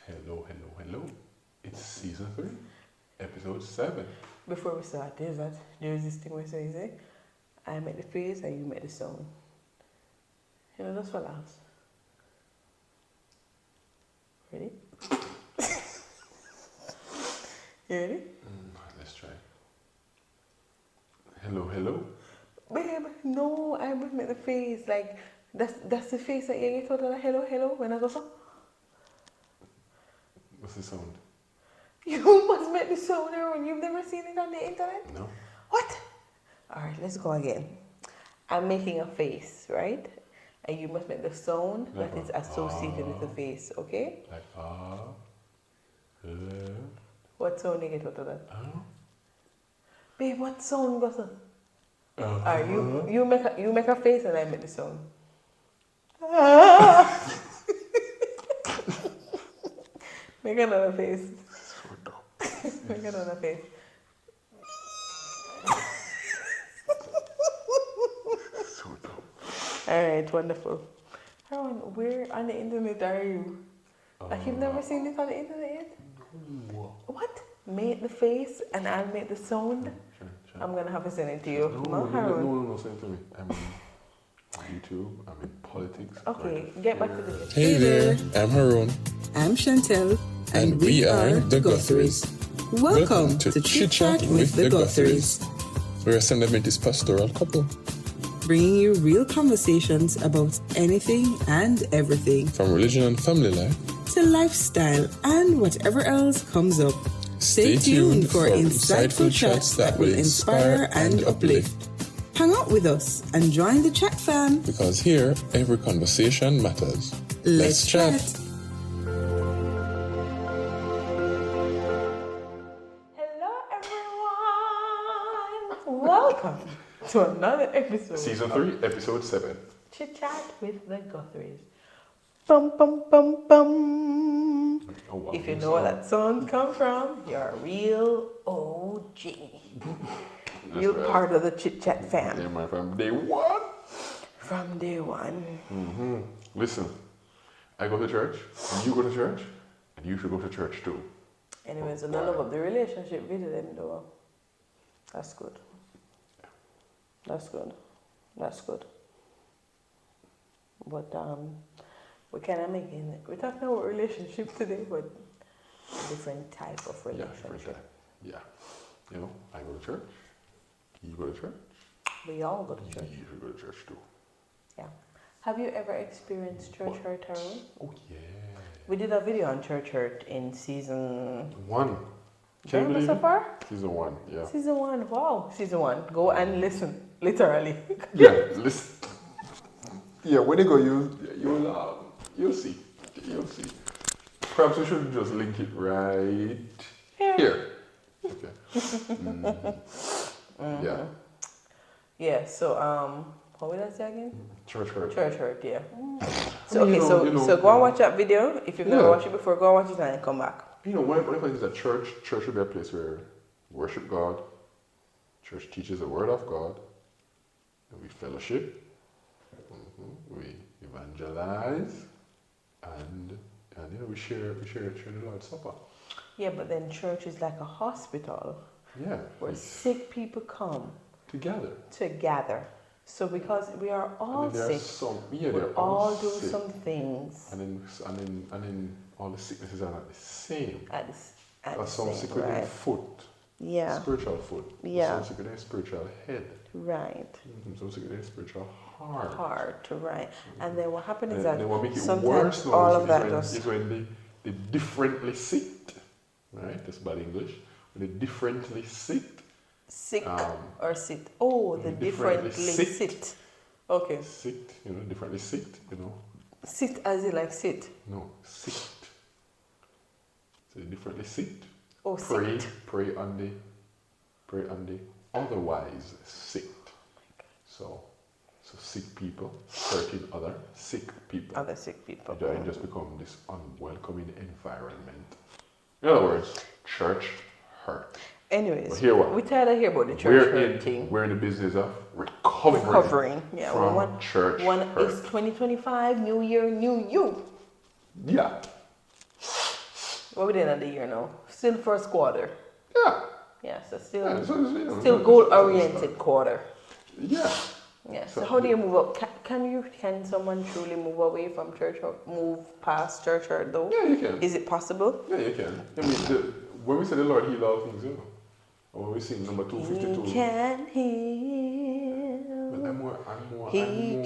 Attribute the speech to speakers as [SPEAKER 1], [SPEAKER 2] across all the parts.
[SPEAKER 1] Hello, hello, hello. It's season 3, episode 7.
[SPEAKER 2] Before we start, there's this thing we say, I make the face and you make the sound. You know, just for laughs. Ready? You ready?
[SPEAKER 1] Let's try. Hello, hello.
[SPEAKER 2] Babe, no, I must make the face. Like, that's the face that you get out of the hello, hello, when I go so.
[SPEAKER 1] What's the sound?
[SPEAKER 2] You must make the sound, Harrone. You've never seen it on the internet?
[SPEAKER 1] No.
[SPEAKER 2] What? Alright, let's go again. I'm making a face, right? And you must make the sound
[SPEAKER 1] Like
[SPEAKER 2] that is associated with the face, okay?
[SPEAKER 1] Like,
[SPEAKER 2] What sound you get out of that?
[SPEAKER 1] oh.
[SPEAKER 2] Babe, what sound goes on? Alright, you make a face and I make the sound. Make another face.
[SPEAKER 1] So dumb.
[SPEAKER 2] Make another face.
[SPEAKER 1] So dumb.
[SPEAKER 2] Alright, wonderful. Harrone, where on the internet are you? Like you've never seen this on the internet yet?
[SPEAKER 1] No.
[SPEAKER 2] What? Make the face and I'll make the sound?
[SPEAKER 1] Sure.
[SPEAKER 2] I'm gonna have to send it to you.
[SPEAKER 1] No, send it to me. I'm in YouTube, I'm in politics.
[SPEAKER 2] Okay, get back to the
[SPEAKER 3] Hey there, I'm Harrone.
[SPEAKER 4] I'm Chantell,
[SPEAKER 3] And we are the Guthries.
[SPEAKER 4] Welcome to Chit Chat with the Guthries,
[SPEAKER 3] We're a Sunday Adventist pastoral couple.
[SPEAKER 4] bringing you real conversations about anything and everything,
[SPEAKER 3] From religion and family life,
[SPEAKER 4] to lifestyle and whatever else comes up. Stay tuned for insightful chats that will inspire and uplift. Hang out with us and join the chat fam.
[SPEAKER 3] because here, every conversation matters.
[SPEAKER 4] Let's chat.
[SPEAKER 2] Hello everyone! Welcome to another episode
[SPEAKER 1] Season
[SPEAKER 2] of
[SPEAKER 1] 3, episode 7.
[SPEAKER 2] Chit Chat with the Guthries. Bum bum bum bum.
[SPEAKER 1] Oh, wow.
[SPEAKER 2] If you know where that song come from, you're a real OG. You're
[SPEAKER 1] right.
[SPEAKER 2] part of the Chit Chat fam
[SPEAKER 1] Yeah, man, from day one.
[SPEAKER 2] from day one.
[SPEAKER 1] Listen, I go to church, you go to church, and you should go to church too.
[SPEAKER 2] Anyways, and I love up the relationship with them though. That's good. That's good. That's good. But we kind of making it. We're talking about relationship today, but different type of
[SPEAKER 1] Yeah,
[SPEAKER 2] relationship.
[SPEAKER 1] yeah. You know, I go to church, you go to church,
[SPEAKER 2] We all go to church.
[SPEAKER 1] you should go to church too.
[SPEAKER 2] Yeah. Have you ever experienced church hurt, Harrone?
[SPEAKER 1] Oh yeah.
[SPEAKER 2] We did a video on church hurt in season.
[SPEAKER 1] 1. Can you
[SPEAKER 2] Remember
[SPEAKER 1] believe
[SPEAKER 2] so
[SPEAKER 1] it?
[SPEAKER 2] far?
[SPEAKER 1] Season 1, yeah.
[SPEAKER 2] Season 1. Wow. Season 1. Go and listen. Literally.
[SPEAKER 1] Yeah, listen. Yeah, when you go, you'll see. You'll see. Perhaps we should just link it right here. Okay. Yeah.
[SPEAKER 2] Yeah. So what would I say again?
[SPEAKER 1] Church hurt.
[SPEAKER 2] Church hurt. Yeah.
[SPEAKER 1] So,
[SPEAKER 2] So go and watch that video. If you've never watched it before, go and watch it and come back.
[SPEAKER 1] You know, what if I think that church should be a place where we worship God, church teaches the word of God, and we fellowship, we evangelize, and you know, we share the Lord's Supper.
[SPEAKER 2] Yeah, but then church is like a hospital
[SPEAKER 1] Yeah.
[SPEAKER 2] where sick people come
[SPEAKER 1] Together.
[SPEAKER 2] to gather. So because we are all
[SPEAKER 1] And then there are
[SPEAKER 2] sick,
[SPEAKER 1] we
[SPEAKER 2] we all do
[SPEAKER 1] sick.
[SPEAKER 2] some things
[SPEAKER 1] And then all the sicknesses are not the same.
[SPEAKER 2] at the
[SPEAKER 1] Some
[SPEAKER 2] same,
[SPEAKER 1] sick with their
[SPEAKER 2] right?
[SPEAKER 1] foot,
[SPEAKER 2] Yeah.
[SPEAKER 1] spiritual foot.
[SPEAKER 2] Yeah.
[SPEAKER 1] Some sick with their spiritual head.
[SPEAKER 2] Right.
[SPEAKER 1] Some sick with their spiritual heart.
[SPEAKER 2] Hard to write. And then what happens is
[SPEAKER 1] And
[SPEAKER 2] that
[SPEAKER 1] then what makes it
[SPEAKER 2] sometimes
[SPEAKER 1] worse now
[SPEAKER 2] all
[SPEAKER 1] is
[SPEAKER 2] of that
[SPEAKER 1] when,
[SPEAKER 2] just
[SPEAKER 1] is when they differently sit. Right? That's bad English. When they differently sit.
[SPEAKER 2] sick
[SPEAKER 1] Um,
[SPEAKER 2] or sit. Oh, the
[SPEAKER 1] differently
[SPEAKER 2] differently
[SPEAKER 1] sit.
[SPEAKER 2] sit. Okay.
[SPEAKER 1] Sit, you know, differently sit, you know.
[SPEAKER 2] Sit as in like sit.
[SPEAKER 1] No, sit. So they differently sit.
[SPEAKER 2] Oh,
[SPEAKER 1] Pray,
[SPEAKER 2] sit.
[SPEAKER 1] pray on the otherwise sit. So sick people hurting other sick people.
[SPEAKER 2] Other sick people.
[SPEAKER 1] It just become this unwelcoming environment. In other words, church hurt.
[SPEAKER 2] Anyways,
[SPEAKER 1] But here what?
[SPEAKER 2] we tired of hear about the church hurt thing.
[SPEAKER 1] We're in the business of recovering.
[SPEAKER 2] Yeah,
[SPEAKER 1] from church
[SPEAKER 2] one
[SPEAKER 1] hurt.
[SPEAKER 2] is 2025, new year, new you.
[SPEAKER 1] Yeah.
[SPEAKER 2] What we did at the year now? Still first quarter.
[SPEAKER 1] Yeah.
[SPEAKER 2] Yeah, so still,
[SPEAKER 1] Yeah, so, you know,
[SPEAKER 2] still goal-oriented quarter.
[SPEAKER 1] Yeah.
[SPEAKER 2] Yeah. So how do you move up? Can someone truly move away from church or move past church hurt though?
[SPEAKER 1] Yeah, you can.
[SPEAKER 2] Is it possible?
[SPEAKER 1] Yeah, you can. I mean, when we say the Lord heal all things, you know, or when we sing number 252.
[SPEAKER 2] He can heal.
[SPEAKER 1] Well, I'm more
[SPEAKER 2] Can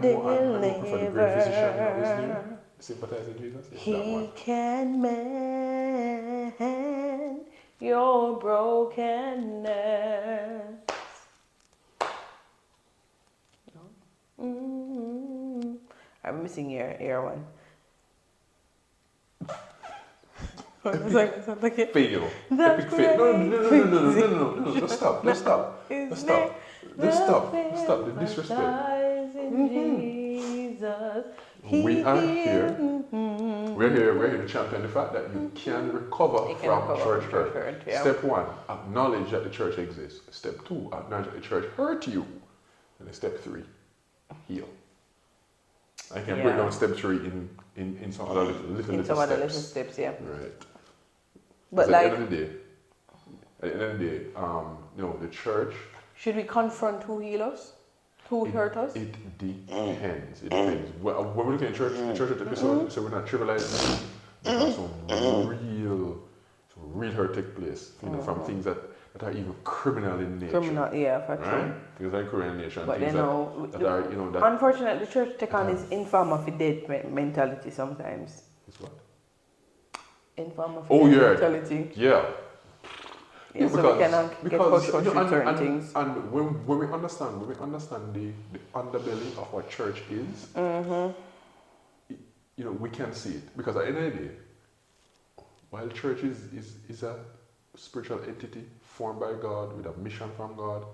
[SPEAKER 1] prefer the great physician, you know, this
[SPEAKER 2] deliver.
[SPEAKER 1] name. Sympathizing Jesus. Yes, that
[SPEAKER 2] He
[SPEAKER 1] one.
[SPEAKER 2] can mend your brokenness. I'm missing your one. It's like it.
[SPEAKER 1] Fail. Epic fail. No. Just stop. The disrespect. We are here. We're here to champion the fact that you can recover from church hurt.
[SPEAKER 2] Yeah.
[SPEAKER 1] Step 1, acknowledge that the church exists. Step 2, acknowledge that the church hurt you. And then step 3, heal. I can break down step 3 in some other little
[SPEAKER 2] steps. Yeah.
[SPEAKER 1] Right.
[SPEAKER 2] But
[SPEAKER 1] so
[SPEAKER 2] like,
[SPEAKER 1] at the end of the day, you know, the church.
[SPEAKER 2] should we confront who heal us? Who hurt us?
[SPEAKER 1] It depends. It depends. When we're looking at church episode, so we're not trivializing because some real hurt take place. You know, from things that are even criminal in nature.
[SPEAKER 2] Criminal, yeah, for
[SPEAKER 1] right?
[SPEAKER 2] sure.
[SPEAKER 1] Things like criminal in nature.
[SPEAKER 2] But
[SPEAKER 1] things
[SPEAKER 2] that
[SPEAKER 1] are, you know, that.
[SPEAKER 2] Unfortunately, the church take on this inform of a dead mentality sometimes.
[SPEAKER 1] It's what?
[SPEAKER 2] Inform of mentality.
[SPEAKER 1] Yeah.
[SPEAKER 2] Yeah, so we cannot get push through certain things.
[SPEAKER 1] And when we understand the underbelly of what church is, you know, we can see it. Because at the end of the day, while church is a spiritual entity formed by God with a mission from God,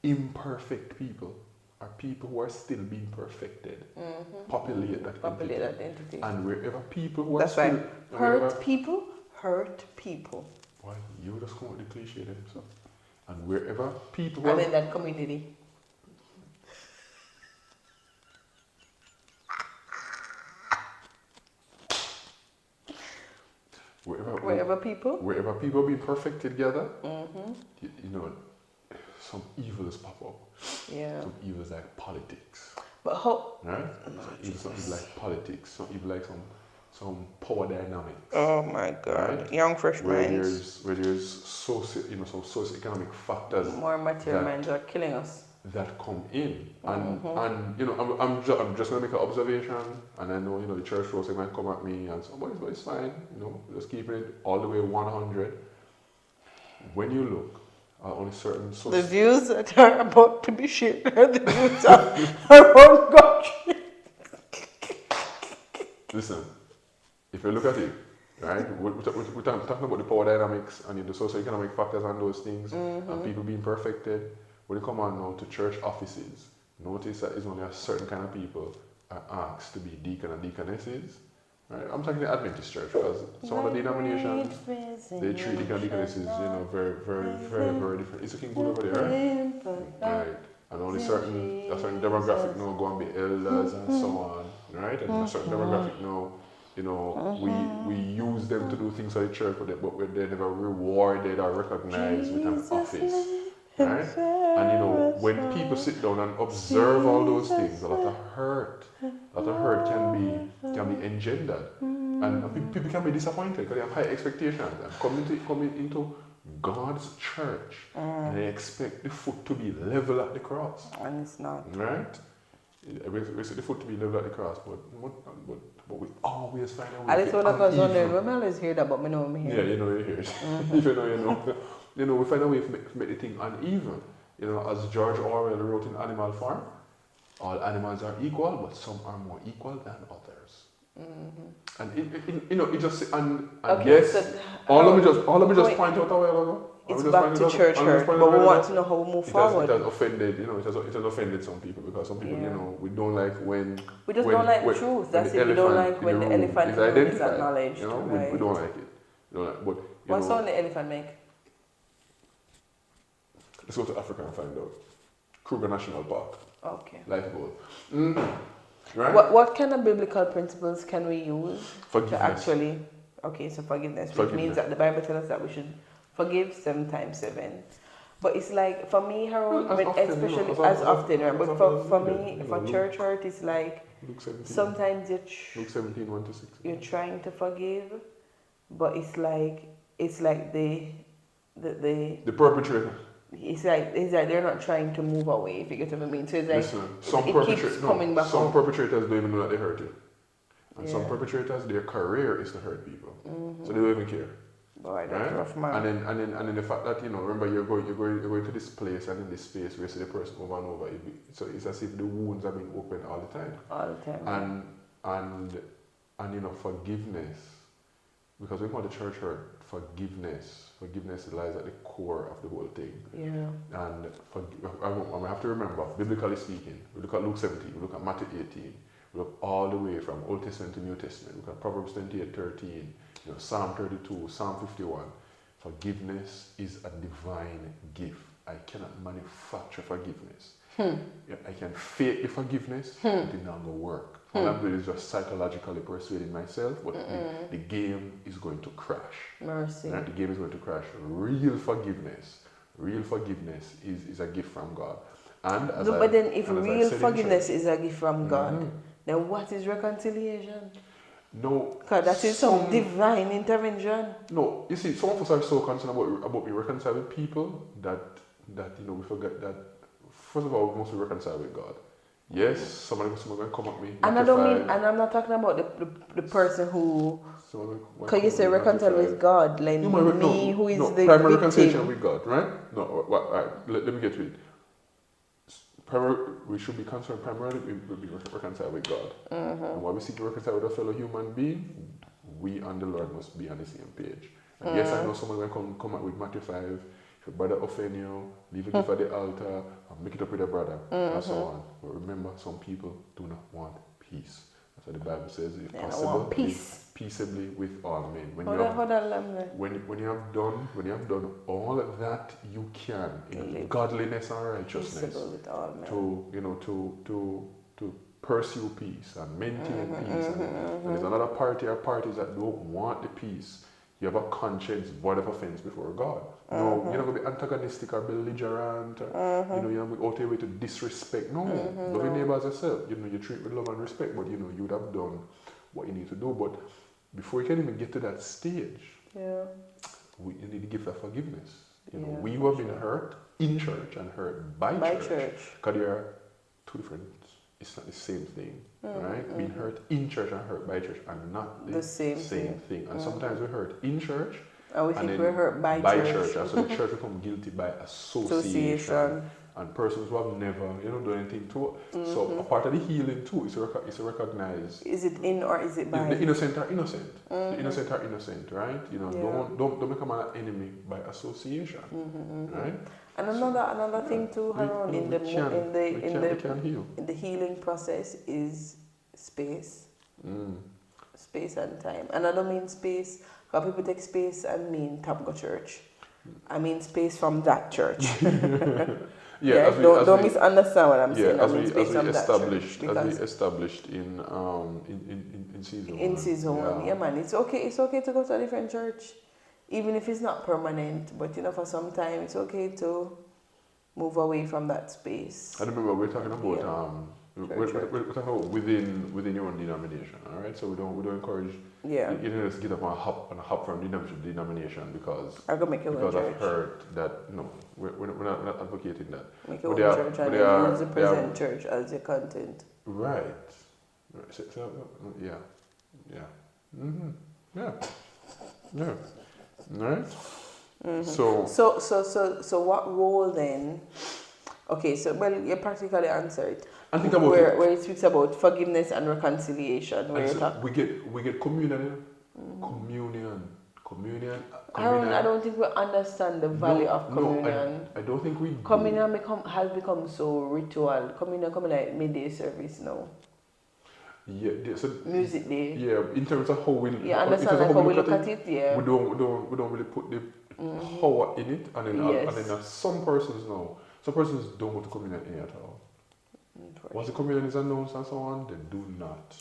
[SPEAKER 1] imperfect people are people who are still being perfected. Populate that entity. And wherever people who are
[SPEAKER 2] That's
[SPEAKER 1] still...
[SPEAKER 2] Hurt people.
[SPEAKER 1] Why, you just come with the cliche then, so. And wherever people...
[SPEAKER 2] I'm in that community. Wherever people
[SPEAKER 1] be perfected together, you know, some evils pop up.
[SPEAKER 2] Yeah.
[SPEAKER 1] Some evils like politics.
[SPEAKER 2] But how?
[SPEAKER 1] Right? Some evil like politics. Some evil like some power dynamics.
[SPEAKER 2] Oh my God! Right? Young fresh minds.
[SPEAKER 1] Where there's some socioeconomic factors.
[SPEAKER 2] More material minds are killing us.
[SPEAKER 1] That come in, and you know, I'm just gonna make an observation, and I know, you know, the church folks might come at me and say, but it's fine, you know, just keeping it all the way 100. When you look at only certain sources, the views that are about to be shared are the views of our own country. Listen, if you look at it, right, we're talking about the power dynamics and the socioeconomic factors and those things, and people being perfected. When you come on now to church offices, notice that it's only a certain kind of people are asked to be deacon and deaconesses. Right? I'm talking the Adventist church because some of the denominations, they treat deacon and deaconesses, you know, very, very, very, very different. It's looking good over there, right? Right. And only a certain demographic now go and be elders and so on, right? And a certain demographic now, you know, we use them to do things for the church, but they're never rewarded or recognized with an office. Right? And you know, when people sit down and observe all those things, a lot of hurt can be engendered, and people can be disappointed because they have high expectations. And coming into God's church, and they expect the foot to be level at the cross,
[SPEAKER 2] and it's not.
[SPEAKER 1] Right? We expect the foot to be level at the cross, but we always find a way.
[SPEAKER 2] At least one of us wondering, when I always hear that, but me know me hear.
[SPEAKER 1] Yeah, you know you hear it. If you know, you know. You know, we find a way to make the thing uneven. You know, as George Orwell wrote in Animal Farm, all animals are equal, but some are more equal than others. And you know, it just and okay, yes, so all of me just point out a while ago.
[SPEAKER 2] It's back to church hurt, but we want to know how we move forward.
[SPEAKER 1] It has offended, you know, it has offended some people because some people, you know, we don't like when
[SPEAKER 2] we just don't like the truth. That's it. We don't like when the elephant is acknowledged.
[SPEAKER 1] You know,
[SPEAKER 2] right?
[SPEAKER 1] we don't like it. We don't like, but
[SPEAKER 2] what sound the elephant make?
[SPEAKER 1] Let's go to Africa and find out. Kruger National Park.
[SPEAKER 2] Okay.
[SPEAKER 1] Lifeboat. Right?
[SPEAKER 2] What kind of biblical principles can we use to actually Okay, so forgiveness, which means that the Bible tells us that we should forgive 7 times 7. But it's like, for me, Harold, especially as often, right? But for me, for church hurt, it's like,
[SPEAKER 1] Luke 17.
[SPEAKER 2] sometimes
[SPEAKER 1] Luke 17, 1-6.
[SPEAKER 2] you're trying to forgive, but it's like the
[SPEAKER 1] perpetrator.
[SPEAKER 2] it's like they're not trying to move away, if you get what I mean. So it's like,
[SPEAKER 1] Listen,
[SPEAKER 2] it keeps coming back
[SPEAKER 1] some
[SPEAKER 2] up.
[SPEAKER 1] perpetrators don't even know that they hurt you. And some
[SPEAKER 2] Yeah.
[SPEAKER 1] perpetrators, their career is to hurt people. So they don't even care.
[SPEAKER 2] Boy, that's rough, man.
[SPEAKER 1] And then the fact that, remember you're going to this place, and in this space where you see the person over and over, so it's as if the wounds are being opened all the time.
[SPEAKER 2] All the time.
[SPEAKER 1] And forgiveness, because we call the church hurt, forgiveness lies at the core of the whole thing.
[SPEAKER 2] Yeah.
[SPEAKER 1] And I have to remember, biblically speaking, we look at Luke 17, we look at Matthew 18, we look all the way from Old Testament to New Testament. We look at Proverbs 28:13, Psalm 32, Psalm 51. Forgiveness is a divine gift. I cannot manufacture forgiveness. Yeah, I can fake the forgiveness, but it not going to work. All I'm doing is just psychologically persuading myself, but the game is going to crash.
[SPEAKER 2] Mercy.
[SPEAKER 1] Right? The game is going to crash. Real forgiveness is a gift from God. And
[SPEAKER 2] but then if real forgiveness is a gift from God, then what is reconciliation?
[SPEAKER 1] No.
[SPEAKER 2] Because that is some divine intervention.
[SPEAKER 1] No, you see, some of us are so concerned about being reconciled with people that we forget that, first of all, we must be reconciled with God. Yes, somebody's going to come at me.
[SPEAKER 2] And I'm not talking about the person who, because you say reconcile with God, like who is the
[SPEAKER 1] primary
[SPEAKER 2] victim.
[SPEAKER 1] reconciliation with God, right? No, let me get to it. We should be concerned primarily with being reconciled with God. And while we seek to reconcile with a fellow human being, we and the Lord must be on the same page. And yes, I know someone will come up with Matthew 5. If your brother offend you, leave a gift at the altar, and make it up with a brother, and so on. But remember, some people do not want peace. That's what the Bible says. If possible, live peaceably with all men. When you have done all that you can in godliness and righteousness,
[SPEAKER 2] with all men.
[SPEAKER 1] to pursue peace and maintain peace. And there's another party or parties that don't want the peace. You have a conscience void of offense before God. No, you're not going to be antagonistic or belligerent. Or, you're not going to be out your way to disrespect. No, love your neighbor as yourself. You treat with love and respect, but you would have done what you need to do. But before you can even get to that stage, you need to give that forgiveness. We have been hurt in church and hurt by church. Because they are two different. It's not the same thing, right? Being hurt in church and hurt by church are not the same thing. And sometimes we're hurt in church,
[SPEAKER 2] and we think we're hurt by church.
[SPEAKER 1] And so the church becomes guilty by association. And persons who have never, done anything to it. So a part of the healing too is to recognize.
[SPEAKER 2] Is it in or is it by?
[SPEAKER 1] The innocent are innocent. The innocent are innocent, right? Don't become an enemy by association, right? And
[SPEAKER 2] another thing too, Harrone, in the healing process is space. Space and time. And I don't mean space, because people take space and mean Tabgo Church. I mean space from that church. Don't misunderstand what I'm saying.
[SPEAKER 1] As we established in season 1.
[SPEAKER 2] In season 1, yeah, man. It's okay to go to a different church, even if it's not permanent. But for some time, it's okay to move away from that space.
[SPEAKER 1] I remember we're talking about we're talking about within your own denomination, all right? So we don't encourage you to just get up and hop from denomination to denomination because I've heard that we're not advocating that.
[SPEAKER 2] Make your own church and use the present church as your content.
[SPEAKER 1] Right. So, yeah. All right.
[SPEAKER 2] So what role then? Okay, so you practically answered.
[SPEAKER 1] And think about
[SPEAKER 2] where it speaks about forgiveness and reconciliation. Where
[SPEAKER 1] we get communion. Communion.
[SPEAKER 2] I don't think we understand the value of communion.
[SPEAKER 1] I don't think we.
[SPEAKER 2] Communion has become so ritual. Communion coming like midday service now.
[SPEAKER 1] Yeah, so
[SPEAKER 2] music day.
[SPEAKER 1] Yeah, in terms of how we.
[SPEAKER 2] Yeah, understand how we look at it. Yeah.
[SPEAKER 1] We don't really put the power in it, and then some persons know. Some persons don't go to communion at all. Once the communion is announced and so on, they do not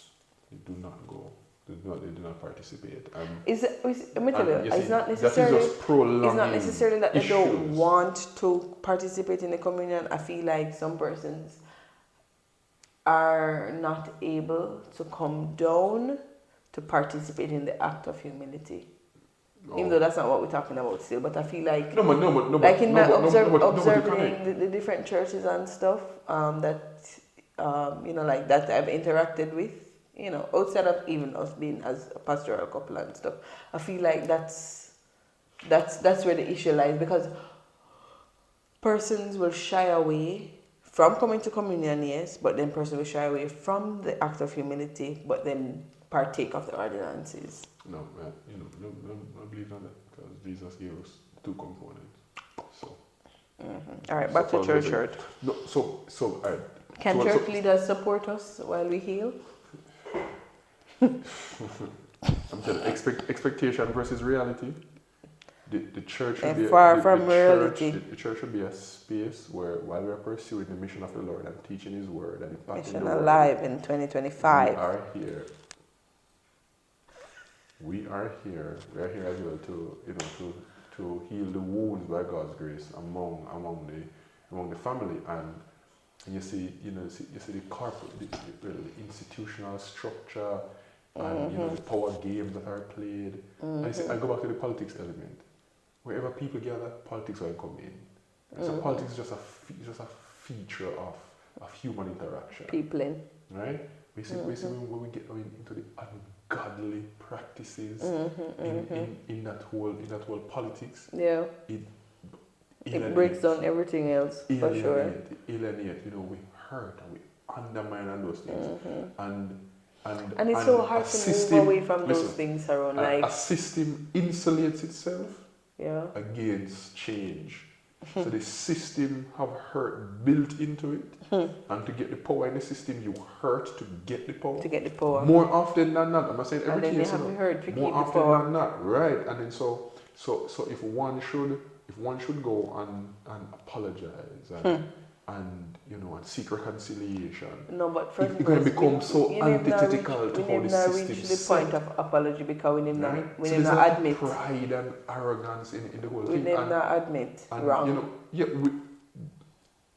[SPEAKER 1] go. They do not participate.
[SPEAKER 2] Let me tell you,
[SPEAKER 1] you see,
[SPEAKER 2] it's not
[SPEAKER 1] that is
[SPEAKER 2] necessarily.
[SPEAKER 1] just prolonging
[SPEAKER 2] It's not necessarily that they don't
[SPEAKER 1] issues.
[SPEAKER 2] want to participate in the communion. I feel like some persons are not able to come down to participate in the act of humility. Even though that's not what we're talking about still, but I feel like like in my observing the different churches and stuff like that I've interacted with, outside of even us being as a pastoral couple and stuff, I feel like that's where the issue lies, because persons will shy away from coming to communion, yes, but then persons will shy away from the act of humility, but then partake of the ordinances.
[SPEAKER 1] No, I believe on that, because Jesus gave us two components. So.
[SPEAKER 2] All right, back to church hurt.
[SPEAKER 1] No, so all right.
[SPEAKER 2] Can church leaders support us while we heal?
[SPEAKER 1] I'm telling you, expectation versus reality. The church should be
[SPEAKER 2] far from reality.
[SPEAKER 1] The church should be a space where, while we are pursuing the mission of the Lord and teaching His word and imparting
[SPEAKER 2] Mission
[SPEAKER 1] the word,
[SPEAKER 2] alive in 2025.
[SPEAKER 1] We are here as well to heal the wounds by God's grace among the family, and you see the corporate, the institutional structure, and the power games that are played. And you see, I go back to the politics element. Wherever people gather, politics will come in. So politics is just a feature of human interaction.
[SPEAKER 2] Peopling.
[SPEAKER 1] Right? We see when we get into the ungodly practices in that whole politics.
[SPEAKER 2] Yeah. It breaks down everything else, for sure.
[SPEAKER 1] Alienate, we hurt and we undermine on those things.
[SPEAKER 2] And it's so hard to move away from those things, Harrone. Like
[SPEAKER 1] a system insulates itself
[SPEAKER 2] yeah.
[SPEAKER 1] against change. So the system have hurt built into it, and to get the power in the system, you hurt to get the power.
[SPEAKER 2] To get the power.
[SPEAKER 1] More often than not, I'm not saying every case,
[SPEAKER 2] hurt to
[SPEAKER 1] more
[SPEAKER 2] keep
[SPEAKER 1] often
[SPEAKER 2] the power.
[SPEAKER 1] than not, right? And then so if one should go and apologize and seek reconciliation.
[SPEAKER 2] No, but first
[SPEAKER 1] it's going to become so antithetical to how the system
[SPEAKER 2] reach
[SPEAKER 1] is
[SPEAKER 2] the point of apology, because we need
[SPEAKER 1] right?
[SPEAKER 2] we
[SPEAKER 1] so
[SPEAKER 2] need not admit
[SPEAKER 1] pride and arrogance in the whole
[SPEAKER 2] we
[SPEAKER 1] thing.
[SPEAKER 2] need not admit
[SPEAKER 1] and
[SPEAKER 2] wrong.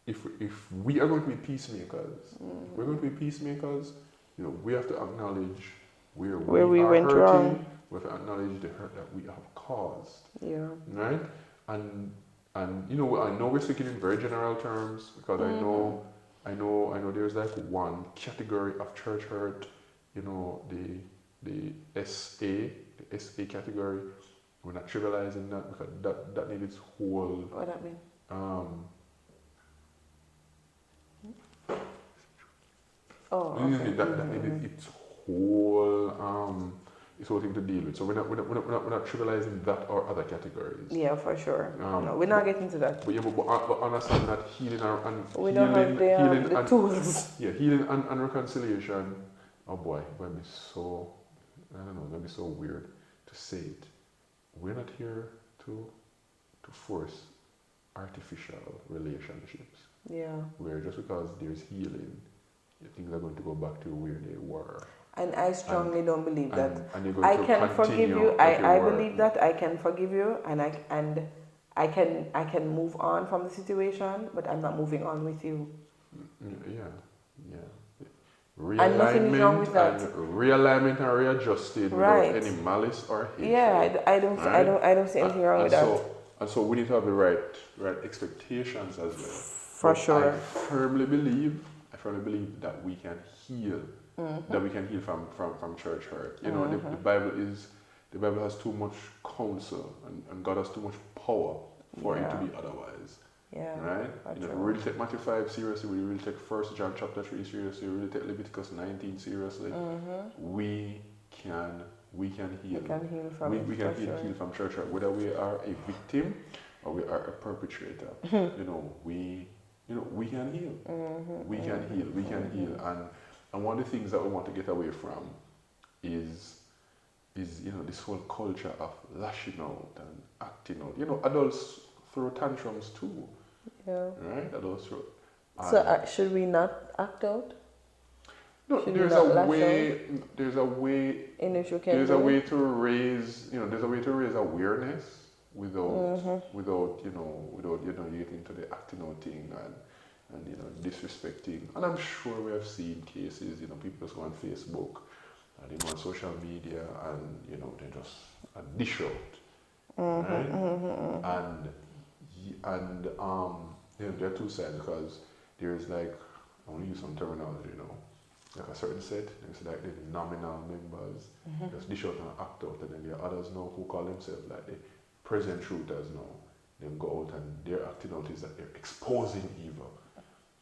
[SPEAKER 1] If we are going to be peacemakers, we're going to be peacemakers. We have to acknowledge where we
[SPEAKER 2] went
[SPEAKER 1] hurting.
[SPEAKER 2] wrong.
[SPEAKER 1] We have to acknowledge the hurt that we have caused.
[SPEAKER 2] Yeah.
[SPEAKER 1] Right? And I know we're speaking in very general terms, because I know there's like one category of church hurt, the SA category. We're not trivializing that, because that needs its whole.
[SPEAKER 2] What that mean?
[SPEAKER 1] That needed its whole thing to deal with. So we're not trivializing that or other categories.
[SPEAKER 2] Yeah, for sure. No, we're not getting to that.
[SPEAKER 1] But understand that healing and
[SPEAKER 2] we don't have the tools.
[SPEAKER 1] Yeah, healing and reconciliation. Oh boy, it might be so, I don't know, it might be so weird to say it. We're not here to force artificial relationships.
[SPEAKER 2] Yeah.
[SPEAKER 1] Where just because there's healing, things are going to go back to where they were.
[SPEAKER 2] And I strongly don't believe that.
[SPEAKER 1] And
[SPEAKER 2] I can forgive you. I believe that I can forgive you, and I can move on from the situation, but I'm not moving on with you.
[SPEAKER 1] Yeah.
[SPEAKER 2] And nothing is wrong with that.
[SPEAKER 1] Realignment and readjusted without any malice or hatred.
[SPEAKER 2] Yeah, I don't see anything wrong with that.
[SPEAKER 1] And so we need to have the right expectations as well.
[SPEAKER 2] For sure.
[SPEAKER 1] I firmly believe that we can heal. That we can heal from church hurt. The Bible has too much counsel, and God has too much power for it to be otherwise.
[SPEAKER 2] Yeah.
[SPEAKER 1] Right? We really take Matthew 5 seriously, we really take 1 John chapter 3 seriously, we really take Leviticus 19 seriously. We can heal.
[SPEAKER 2] We can heal from
[SPEAKER 1] we can heal from church hurt, whether we are a victim or we are a perpetrator. We can heal. We can heal. And one of the things that we want to get away from is this whole culture of lashing out and acting out. Adults throw tantrums too.
[SPEAKER 2] Yeah.
[SPEAKER 1] Right? Adults throw.
[SPEAKER 2] So should we not act out?
[SPEAKER 1] No,
[SPEAKER 2] Should we not lash
[SPEAKER 1] there's a way,
[SPEAKER 2] in which you can
[SPEAKER 1] there's
[SPEAKER 2] do
[SPEAKER 1] a way
[SPEAKER 2] it?
[SPEAKER 1] to raise, there's a way to raise awareness without,
[SPEAKER 2] Mm-hmm.
[SPEAKER 1] without, you get into the acting out thing and disrespecting. And I'm sure we have seen cases, people just go on Facebook and they go on social media and, they just dish out, right? And there are two sides because there's like, I want to use some terminology, like a certain set, there's like the nominal members, just dish out and act out, and then there are others now who call themselves like the present truthers now. They go out and their acting out is that they're exposing evil.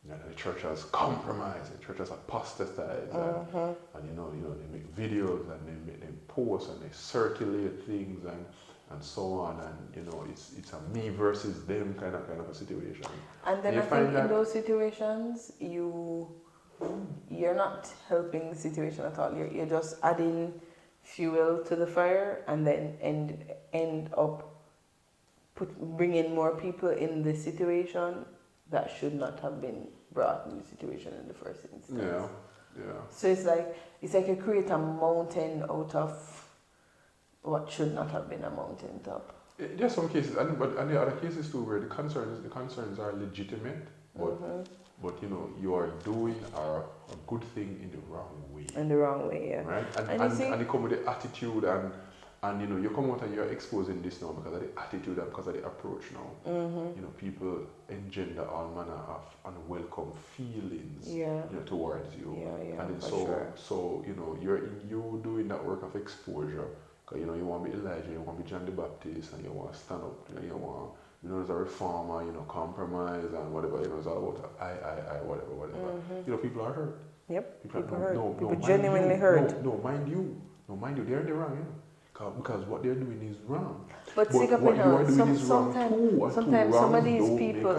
[SPEAKER 1] And the church has compromised, the church has apostatized, and they make videos and they post and they circulate things and so on, and it's a me versus them kind of a situation.
[SPEAKER 2] And then I think in those situations you're not helping the situation at all. You're just adding fuel to the fire, and then end up bringing more people in the situation that should not have been brought in the situation in the first instance.
[SPEAKER 1] Yeah.
[SPEAKER 2] So it's like you create a mountain out of what should not have been a mountain top.
[SPEAKER 1] There's some cases, but there are other cases too where the concerns are legitimate, but you are doing a good thing in the wrong way.
[SPEAKER 2] In the wrong way, yeah.
[SPEAKER 1] Right? And you come with the attitude and you come out and you're exposing this now because of the attitude and because of the approach now. People engender all manner of unwelcome feelings towards you.
[SPEAKER 2] Yeah,
[SPEAKER 1] and
[SPEAKER 2] for
[SPEAKER 1] so
[SPEAKER 2] sure.
[SPEAKER 1] so you're doing that work of exposure. Because you want to be Elijah, you want to be John the Baptist, and you want to stand up, you want, as a reformer, compromise and whatever, it's all about I, whatever. People are hurt.
[SPEAKER 2] Yep, people
[SPEAKER 1] are
[SPEAKER 2] hurt.
[SPEAKER 1] No,
[SPEAKER 2] people genuinely hurt.
[SPEAKER 1] No, mind you, they're in the wrong, because what they're doing is wrong.
[SPEAKER 2] But
[SPEAKER 1] what you are doing is wrong too.
[SPEAKER 2] Sometimes some of these people,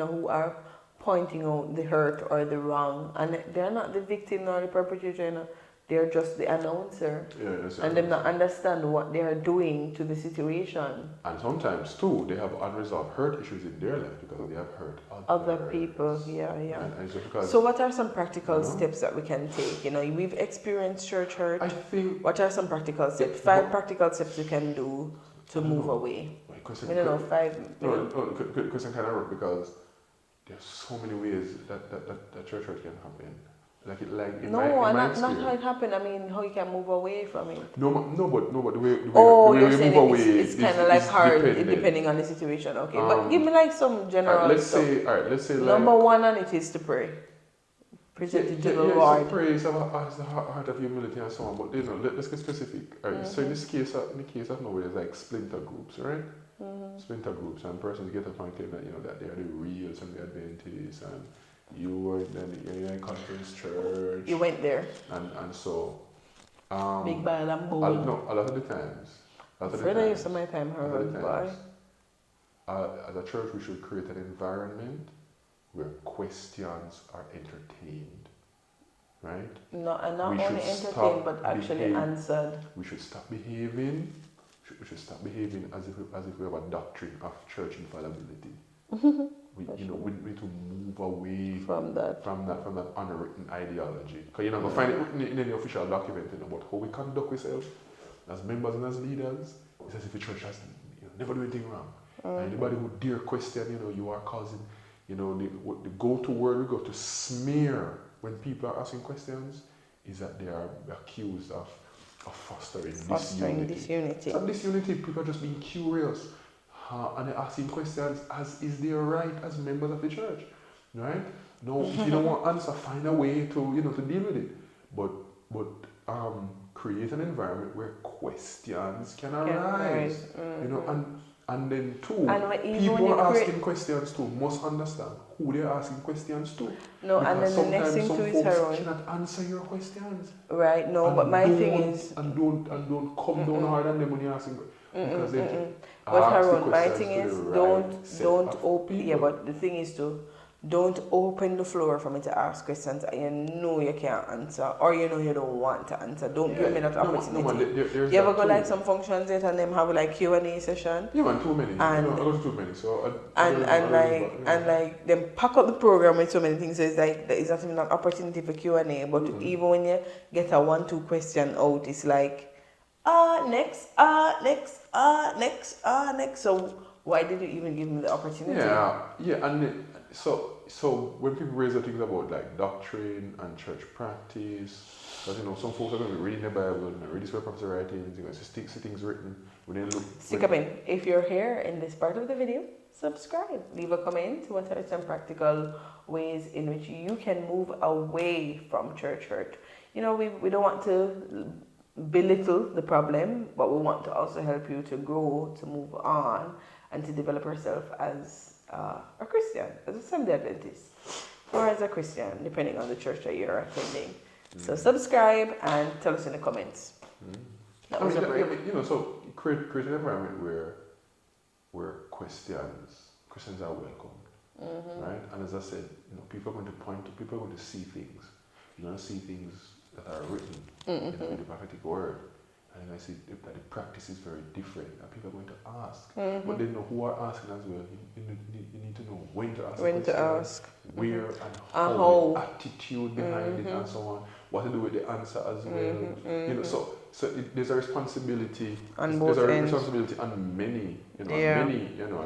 [SPEAKER 2] who are pointing out the hurt or the wrong, and they're not the victim or the perpetrator, they're just the announcer, and they not understand what they are doing to the situation.
[SPEAKER 1] And sometimes too, they have unresolved hurt issues in their life because they have hurt
[SPEAKER 2] other people. Yeah.
[SPEAKER 1] And because,
[SPEAKER 2] so what are some practical steps that we can take? we've experienced church hurt.
[SPEAKER 1] I think.
[SPEAKER 2] What are some practical steps? 5 practical steps you can do to move away. I don't know, 5.
[SPEAKER 1] Question kind of rough because there's so many ways that church hurt can happen.
[SPEAKER 2] Not how it happened. I mean, how you can move away from it.
[SPEAKER 1] No, but the way
[SPEAKER 2] you're
[SPEAKER 1] we
[SPEAKER 2] saying
[SPEAKER 1] move away
[SPEAKER 2] it's kind of like hard
[SPEAKER 1] depending
[SPEAKER 2] on the situation. Okay, but give me some general
[SPEAKER 1] let's
[SPEAKER 2] stuff.
[SPEAKER 1] say
[SPEAKER 2] Number 1 on it is to pray. Present it to the Lord.
[SPEAKER 1] So pray is a heart of humility and so on. But let's get specific. So in the case of nowhere, there's like splinter groups, right? Splinter groups, and persons get up and claim that they are the real and the Adventists, and you were in a conference church.
[SPEAKER 2] You went there.
[SPEAKER 1] And so
[SPEAKER 2] big bad and bold.
[SPEAKER 1] A lot of the times.
[SPEAKER 2] I used to my time
[SPEAKER 1] as a church, we should create an environment where questions are entertained, right?
[SPEAKER 2] Not only entertained, but actually answered.
[SPEAKER 1] We should stop behaving. We should stop behaving as if we have a doctrine of church infallibility. We need to move away from that unwritten ideology. Because you're not going to find it written in any official document about how we conduct ourselves as members and as leaders. It's as if the church has never do anything wrong. And anybody who dare question, you are causing, the go-to word we go to smear when people are asking questions is that they are accused of fostering disunity. And disunity, people are just being curious. And they're asking questions as is their right as members of the church, right? No, if you don't want answer, find a way to to deal with it. But create an environment where questions can arise, and then too, people are asking questions too must understand who they're asking questions to.
[SPEAKER 2] No, and then the next thing too is Harrone
[SPEAKER 1] cannot answer your questions.
[SPEAKER 2] Right. No, but my thing is
[SPEAKER 1] don't come down hard on them when you're asking. Because
[SPEAKER 2] but Harrone, my thing is don't open. Yeah, but the thing is to don't open the floor for me to ask questions and you know you can't answer or you know you don't want to answer. Don't give me that opportunity.
[SPEAKER 1] No, there's
[SPEAKER 2] you ever
[SPEAKER 1] that
[SPEAKER 2] go
[SPEAKER 1] too.
[SPEAKER 2] like some functions yet and them have like Q&A session?
[SPEAKER 1] Yeah, man, too many.
[SPEAKER 2] And,
[SPEAKER 1] I go to too many. So
[SPEAKER 2] like them pack up the program with so many things. So it's like there is not even an opportunity for Q&A. But even when you get a 1-2 question out, it's like next. So why did you even give me the opportunity?
[SPEAKER 1] Yeah, and so when people raise the things about like doctrine and church practice, because some folks are going to be reading the Bible and reading scripture prophets writings, you're going to see things written.
[SPEAKER 2] Stick up in. If you're here in this part of the video, subscribe. Leave a comment. What are some practical ways in which you can move away from church hurt? We don't want to belittle the problem, but we want to also help you to grow, to move on, and to develop yourself as a Christian, as a Seventh-day Adventist, or as a Christian, depending on the church that you're attending. So subscribe and tell us in the comments. That was a break.
[SPEAKER 1] So create an environment where Christians are welcomed, right? And as I said, people are going to see things. You're going to see things that are written in the prophetic word. And I see that the practice is very different, and people are going to ask. But they know who are asking as well. You need to know when to ask.
[SPEAKER 2] When to ask.
[SPEAKER 1] Where and how. The attitude behind it and so on. What to do with the answer as well. So there's a responsibility.
[SPEAKER 2] On both ends.
[SPEAKER 1] There's a responsibility on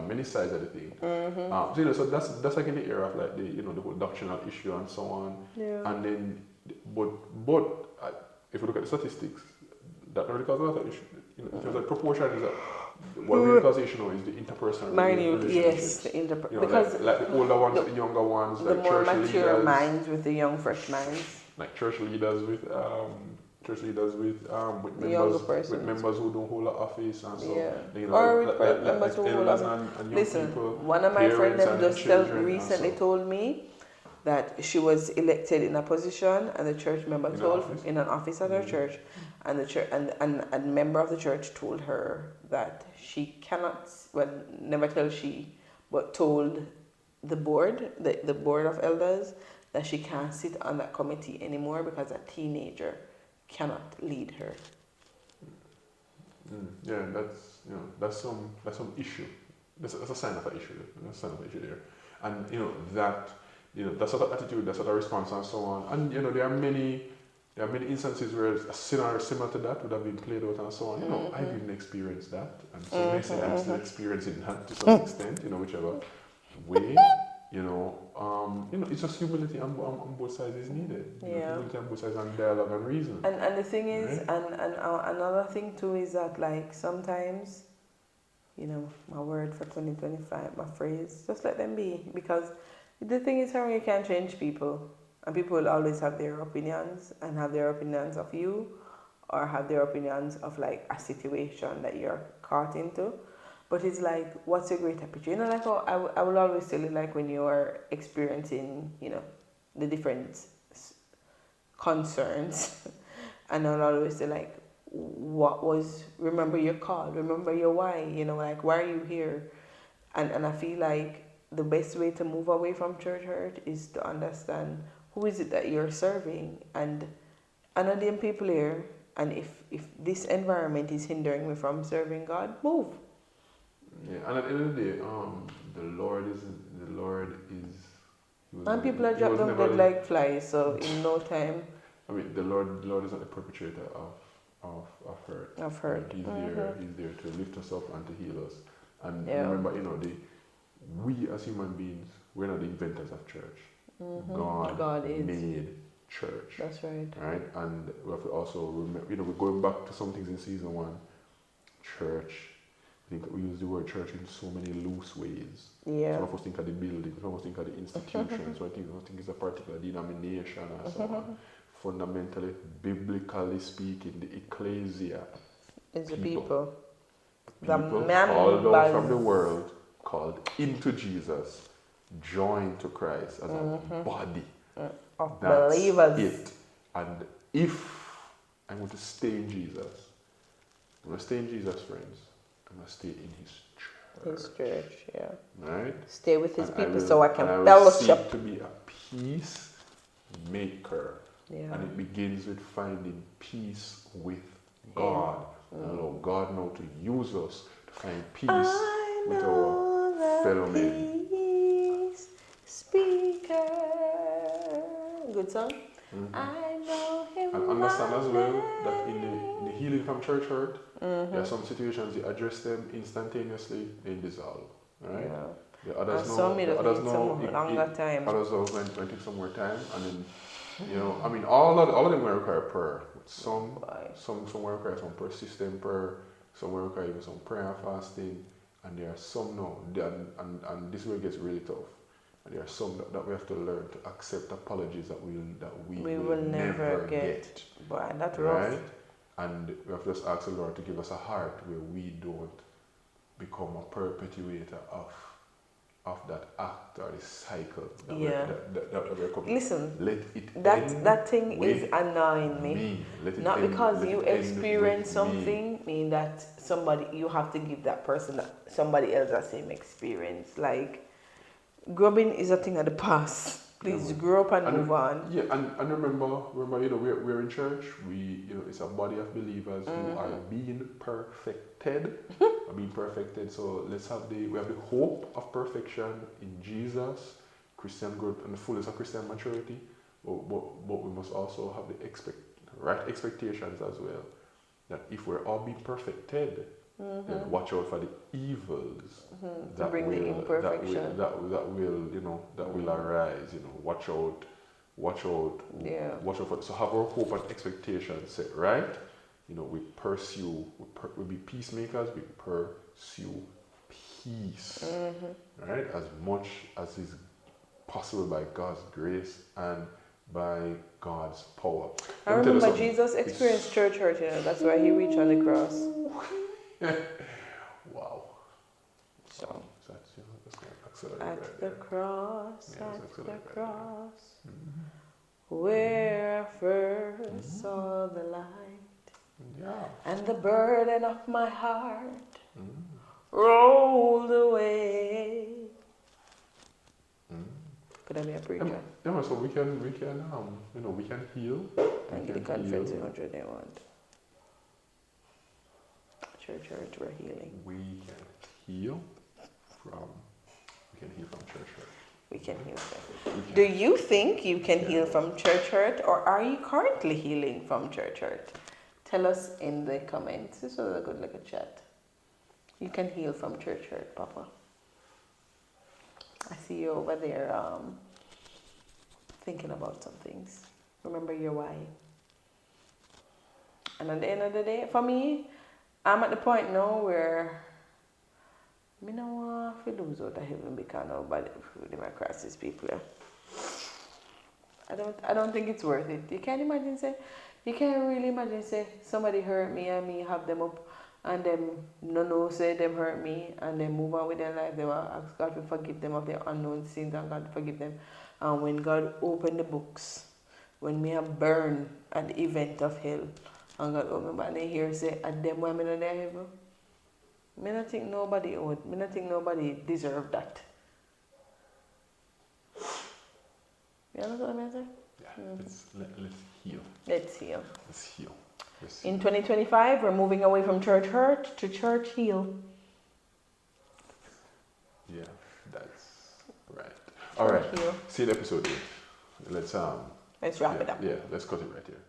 [SPEAKER 1] many sides of the thing. So that's like in the area of like the whole doctrinal issue and so on.
[SPEAKER 2] Yeah.
[SPEAKER 1] And then, but if you look at the statistics, that really causes a lot of issue. There's a proportion is that what really causes issue is the interpersonal relationships.
[SPEAKER 2] Yes,
[SPEAKER 1] because like the older ones, the younger ones,
[SPEAKER 2] the
[SPEAKER 1] like
[SPEAKER 2] more
[SPEAKER 1] church
[SPEAKER 2] mature
[SPEAKER 1] leaders,
[SPEAKER 2] minds with the young fresh minds.
[SPEAKER 1] Like church leaders with members who don't hold an office and so.
[SPEAKER 2] Yeah. Or with members who hold office. Listen, one of my friends just recently told me that she was elected in a position and the church member in an office at her church, and the church and a member of the church told her that she cannot, never tell she, but told the board, the board of elders, that she can't sit on that committee anymore because a teenager cannot lead her.
[SPEAKER 1] Yeah, that's some issue. That's a sign of an issue. That's a sign of an issue there, and that sort of attitude, that sort of response, and so on. And there are many instances where a scenario similar to that would have been played out and so on. I didn't experience that, and so they say I'm still experiencing that to some extent. Whichever way. It's just humility on both sides is needed. Humility on both sides and dialogue and reason.
[SPEAKER 2] And the thing is, right? and another thing too is that like sometimes, my word for 2025, my phrase, just let them be, because the thing is, how you can't change people, and people will always have their opinions and have their opinions of you, or have their opinions of like a situation that you're caught into. But it's like, what's your greater picture? Like I will always tell you, like when you are experiencing, the different concerns, and I'll always say like, remember your call, remember your why, like why are you here? And I feel like the best way to move away from church hurt is to understand who is it that you're serving, and I know them people here, and if this environment is hindering me from serving God, move.
[SPEAKER 1] Yeah, and at the end of the day, the Lord is.
[SPEAKER 2] And people are dropped down dead like flies, so in no time.
[SPEAKER 1] I mean, the Lord is not the perpetrator of hurt.
[SPEAKER 2] Of hurt.
[SPEAKER 1] He's there to lift us up and to heal us. And remember, we as human beings, we're not the inventors of church. God made church.
[SPEAKER 2] That's right.
[SPEAKER 1] Right? And we have to also remember, we're going back to some things in season 1. Church. I think we use the word church in so many loose ways.
[SPEAKER 2] Yeah.
[SPEAKER 1] Some of us think of the building, some of us think of the institution, some of us think it's a particular denomination and so on. Fundamentally, biblically speaking, the ecclesia
[SPEAKER 2] is the people.
[SPEAKER 1] Called out from the world, called into Jesus, joined to Christ as a body
[SPEAKER 2] of believers.
[SPEAKER 1] It. And if I'm going to stay in Jesus, I'm going to stay in Jesus, friends. I'm going to stay in His church.
[SPEAKER 2] His church, yeah.
[SPEAKER 1] Right?
[SPEAKER 2] Stay with his
[SPEAKER 1] And
[SPEAKER 2] people
[SPEAKER 1] will-
[SPEAKER 2] so I
[SPEAKER 1] and
[SPEAKER 2] can
[SPEAKER 1] will
[SPEAKER 2] fellowship.
[SPEAKER 1] seek to be a peacemaker.
[SPEAKER 2] Yeah.
[SPEAKER 1] And it begins with finding peace with God. And allow God now to use us to find peace with our fellow men.
[SPEAKER 2] Peace speaker. Good song. I know him.
[SPEAKER 1] And understand as well that in the healing from church hurt, there are some situations you address them instantaneously, they dissolve. Right?
[SPEAKER 2] Yeah.
[SPEAKER 1] The others
[SPEAKER 2] And
[SPEAKER 1] know.
[SPEAKER 2] some it
[SPEAKER 1] The others
[SPEAKER 2] take
[SPEAKER 1] know.
[SPEAKER 2] some longer time.
[SPEAKER 1] Others know when take some more time, and then I mean, all of them will require prayer. Some will require some persistent prayer. Some will require even some prayer and fasting, and there are some no. And this is where it gets really tough. And there are some that we have to learn to accept apologies that we will never get.
[SPEAKER 2] But that's rough.
[SPEAKER 1] Right? And we have to just ask the Lord to give us a heart where we don't become a perpetuator of that act or this cycle that we're coming.
[SPEAKER 2] Listen,
[SPEAKER 1] let it
[SPEAKER 2] that thing is annoying me. Not because you experience something mean that you have to give that person somebody else that same experience. Like grubbing is a thing of the past. Please grow up and move on.
[SPEAKER 1] Yeah, and remember, we're in church. It's a body of believers who are being perfected. So we have the hope of perfection in Jesus, Christian growth, and the fullness of Christian maturity. But we must also have the right expectations as well. That if we're all being perfected, then watch out for the evils that
[SPEAKER 2] bring the imperfection.
[SPEAKER 1] that will arise. Watch out.
[SPEAKER 2] Yeah.
[SPEAKER 1] Watch out for. So have our hope and expectations set right. We pursue. We be peacemakers. We pursue peace. Right, as much as is possible by God's grace and by God's power.
[SPEAKER 2] I remember Jesus experienced church hurt. That's why he reached on the cross.
[SPEAKER 1] Wow.
[SPEAKER 2] So
[SPEAKER 1] That's accelerate
[SPEAKER 2] at
[SPEAKER 1] right
[SPEAKER 2] the
[SPEAKER 1] there.
[SPEAKER 2] cross,
[SPEAKER 1] Yeah,
[SPEAKER 2] at
[SPEAKER 1] that's
[SPEAKER 2] the
[SPEAKER 1] right there.
[SPEAKER 2] cross, where I first saw the light,
[SPEAKER 1] Yeah.
[SPEAKER 2] and the burden of my heart rolled away. Could I be a preacher?
[SPEAKER 1] Yeah, so we can heal.
[SPEAKER 2] Thank you, the conference 100 they want. Church hurt, we're healing.
[SPEAKER 1] We can heal from church hurt.
[SPEAKER 2] We can heal from. Do you think you can heal from church hurt, or are you currently healing from church hurt? Tell us in the comments. This was a good little chat. You can heal from church hurt, Papa. I see you over there thinking about some things. Remember your why. And at the end of the day, for me, I'm at the point now where I don't want to lose out of heaven because nobody might cross these people. I don't think it's worth it. You can't really imagine say somebody hurt me and me have them up and them no say them hurt me and then move on with their life. They will ask God to forgive them of their unknown sins and God to forgive them. And when God opened the books, when me have burned at the event of hell, and God opened and they hear say at them why me not there heaven. Me not think nobody owed. Me not think nobody deserve that. You understand what I say?
[SPEAKER 1] Yeah. Let's heal.
[SPEAKER 2] Let's heal.
[SPEAKER 1] Let's heal.
[SPEAKER 2] In 2025, we're moving away from church hurt to church heal.
[SPEAKER 1] Yeah, that's right. All right.
[SPEAKER 2] Heal.
[SPEAKER 1] See you in episode 8. Let's
[SPEAKER 2] wrap it up.
[SPEAKER 1] Yeah, let's cut it right here.